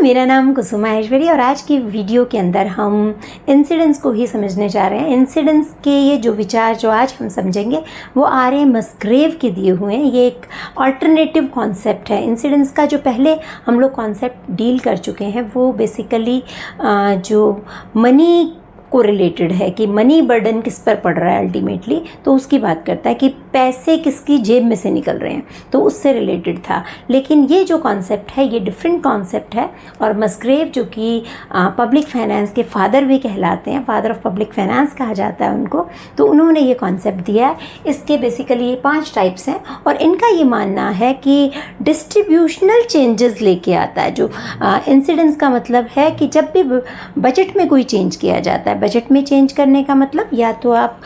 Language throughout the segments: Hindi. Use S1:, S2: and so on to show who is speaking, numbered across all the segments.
S1: नमस्कार, मेरा नाम कुसुमा ऐश्वर्य और आज की वीडियो के अंदर हम इंसिडेंट्स को ही समझने जा रहे हैं। इंसिडेंट्स के ये जो विचार जो आज हम समझेंगे वो आर.ए. मस्ग्रेव के दिए हुए हैं। ये एक अल्टरनेटिव कॉन्सेप्ट है। इंसिडेंट्स का जो पहले हम लोग कॉन्सेप्ट डील कर चुके हैं वो बेसिकली जो मनी को रिलेटेड है कि मनी बर्डन किस पर पड़ रहा है अल्टीमेटली, तो उसकी बात करता है कि पैसे किसकी जेब में से निकल रहे हैं, तो उससे रिलेटेड था। लेकिन ये जो कॉन्सेप्ट है ये डिफरेंट कॉन्सेप्ट है और मस्ग्रेव जो कि पब्लिक फाइनेंस के फादर भी कहलाते हैं, फादर ऑफ पब्लिक फाइनेंस कहा जाता है उनको, तो उन्होंने ये कॉन्सेप्ट दिया है। इसके बेसिकली ये 5 टाइप्स हैं और इनका ये मानना है कि डिस्ट्रीब्यूशनल चेंजेस लेके आता है। जो इंसिडेंट्स का मतलब है कि जब भी बजट में कोई चेंज किया जाता है, बजट में चेंज करने का मतलब या तो आप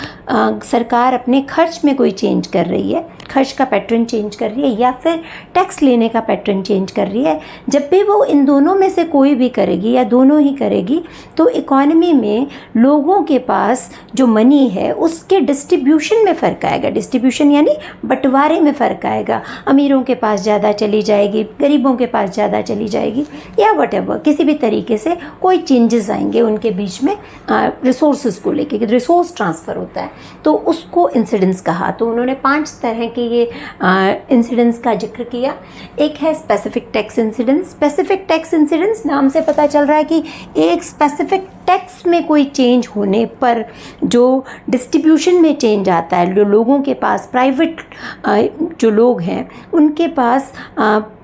S1: सरकार अपने खर्च में कोई चेंज कर रही है, खर्च का पैटर्न चेंज कर रही है, या फिर टैक्स लेने का पैटर्न चेंज कर रही है। जब भी वो इन दोनों में से कोई भी करेगी या दोनों ही करेगी तो इकॉनमी में लोगों के पास जो मनी है उसके डिस्ट्रीब्यूशन में फ़र्क आएगा। डिस्ट्रीब्यूशन यानी बंटवारे में फ़र्क आएगा। अमीरों के पास ज़्यादा चली जाएगी, गरीबों के पास ज़्यादा चली जाएगी, या वटेवर किसी भी तरीके से कोई चेंजेस आएंगे उनके बीच में रिसोर्सेज को लेके, रिसोर्स ट्रांसफ़र होता है, तो उसको इंसिडेंट्स कहा। तो उन्होंने 5 तरह के ये इंसिडेंट्स का जिक्र किया। एक है specific tax incidents. Specific tax incidents नाम से पता चल रहा है कि एक स्पेसिफिक टैक्स में कोई चेंज होने पर जो डिस्ट्रीब्यूशन में चेंज आता है, जो लोगों के पास प्राइवेट जो लोग हैं उनके पास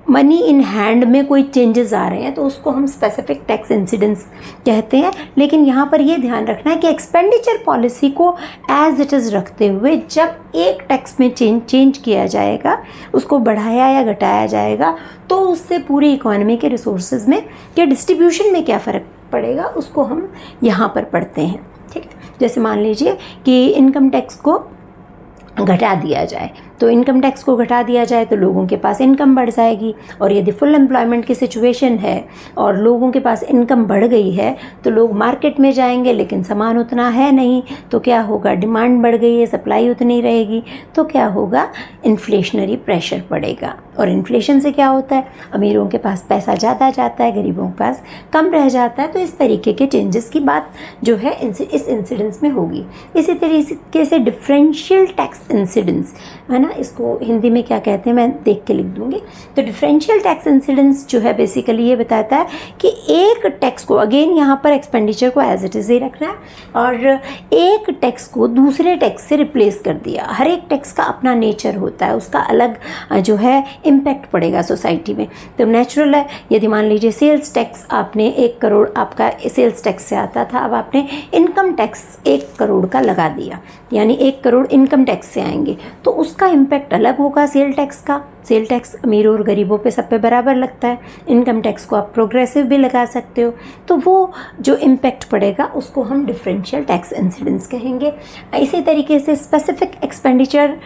S1: मनी इन हैंड में कोई चेंजेस आ रहे हैं, तो उसको हम स्पेसिफिक टैक्स इंसिडेंट्स कहते हैं। लेकिन यहाँ पर ये ध्यान रखना है कि एक्सपेंडिचर पॉलिसी को एज इट इज़ रखते हुए जब एक टैक्स में चेंज किया जाएगा, उसको बढ़ाया या घटाया जाएगा, तो उससे पूरी इकोनॉमी के रिसोर्सेज में या डिस्ट्रीब्यूशन में क्या फ़र्क पड़ेगा उसको हम यहाँ पर पढ़ते हैं। ठीक है, जैसे मान लीजिए कि इनकम टैक्स को घटा दिया जाए, तो इनकम टैक्स को घटा दिया जाए तो लोगों के पास इनकम बढ़ जाएगी, और यदि फुल एम्प्लॉयमेंट की सिचुएशन है और लोगों के पास इनकम बढ़ गई है तो लोग मार्केट में जाएंगे लेकिन सामान उतना है नहीं, तो क्या होगा, डिमांड बढ़ गई है, सप्लाई उतनी रहेगी, तो क्या होगा, इन्फ्लेशनरी प्रेशर पड़ेगा। और इन्फ्लेशन से क्या होता है, अमीरों के पास पैसा ज़्यादा जाता है, गरीबों के पास कम रह जाता है। तो इस तरीके के चेंजेस की बात जो है इस इंसिडेंट्स में होगी। इसी तरीके से डिफरेंशियल टैक्स इंसिडेंट्स है ना, इसको हिंदी में क्या कहते हैं मैं देख के लिख दूंगी। तो डिफरेंशियल टैक्स इंसिडेंट्स जो है बेसिकली ये बताता है कि एक टैक्स को, अगेन यहाँ पर एक्सपेंडिचर को एज इट इज़ ही रखना है, और एक टैक्स को दूसरे टैक्स से रिप्लेस कर दिया। हर एक टैक्स का अपना नेचर होता है, उसका अलग जो है इम्पैक्ट पड़ेगा सोसाइटी में। तो नेचुरल है, यदि मान लीजिए सेल्स टैक्स आपने 1 करोड़ आपका सेल्स टैक्स से आता था, अब आपने इनकम टैक्स 1 करोड़ का लगा दिया, यानी 1 करोड़ इनकम टैक्स से आएंगे, तो उसका इम्पैक्ट अलग होगा सेल टैक्स का। सेल टैक्स अमीरों और गरीबों पे सब पे बराबर लगता है। इनकम टैक्स को आप प्रोग्रेसिव भी लगा सकते हो, तो वो जो इम्पैक्ट पड़ेगा उसको हम डिफरेंशियल टैक्स इंसिडेंट्स कहेंगे। इसी तरीके से स्पेसिफिक एक्सपेंडिचर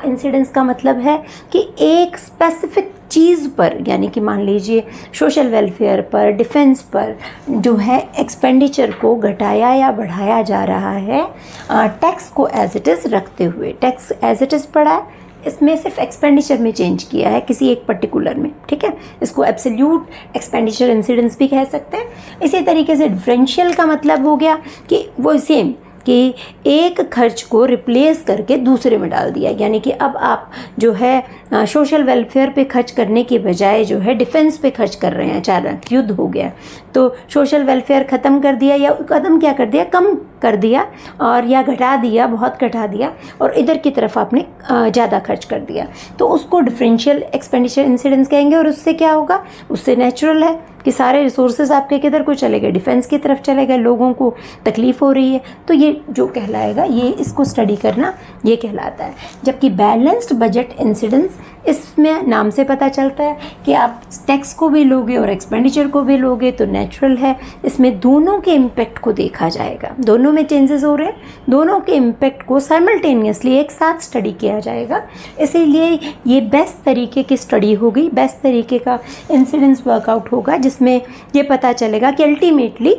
S1: इंसिडेंट्स का मतलब है कि एक स्पेसिफिक चीज़ पर, यानी कि मान लीजिए सोशल वेलफेयर पर, डिफेंस पर जो है एक्सपेंडिचर को घटाया या बढ़ाया जा रहा है टैक्स को एज इट इज़ रखते हुए। टैक्स एज इट इज़ पड़ा है, इसमें सिर्फ एक्सपेंडिचर में चेंज किया है किसी एक पर्टिकुलर में। ठीक है, इसको एब्सोल्यूट एक्सपेंडिचर इंसिडेंट्स भी कह सकते हैं। इसी तरीके से डिफरेंशियल का मतलब हो गया कि वो सेम कि एक खर्च को रिप्लेस करके दूसरे में डाल दिया, यानी कि अब आप जो है सोशल वेलफेयर पे खर्च करने के बजाय जो है डिफेंस पे खर्च कर रहे हैं। अचानक युद्ध हो गया तो सोशल वेलफेयर ख़त्म कर दिया, या कदम क्या कर दिया, कम कर दिया, और या घटा दिया, बहुत घटा दिया, और इधर की तरफ आपने ज़्यादा खर्च कर दिया, तो उसको डिफरेंशियल एक्सपेंडिचर इंसिडेंट्स कहेंगे। और उससे क्या होगा, उससे नेचुरल है कि सारे रिसोर्सेज आपके किधर को चले गए, डिफेंस की तरफ चले गए, लोगों को तकलीफ़ हो रही है, तो ये जो कहलाएगा, ये इसको स्टडी करना ये कहलाता है। जबकि बैलेंस्ड बजट इंसिडेंट्स, इसमें नाम से पता चलता है कि आप टैक्स को भी लोगे और एक्सपेंडिचर को भी लोगे, तो नेचुरल है इसमें दोनों के इम्पैक्ट को देखा जाएगा। दोनों में चेंजेस हो रहे हैं, दोनों के इम्पैक्ट को साइमल्टेनियसली एक साथ स्टडी किया जाएगा। इसीलिए ये बेस्ट तरीके की स्टडी होगी, बेस्ट तरीके का इंसिडेंस वर्कआउट होगा, जिसमें ये पता चलेगा कि अल्टीमेटली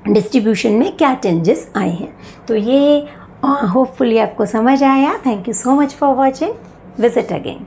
S1: डिस्ट्रीब्यूशन में क्या चेंजेस आए हैं। तो ये होपफुली आपको समझ आया। Thank you so much for watching. Visit again.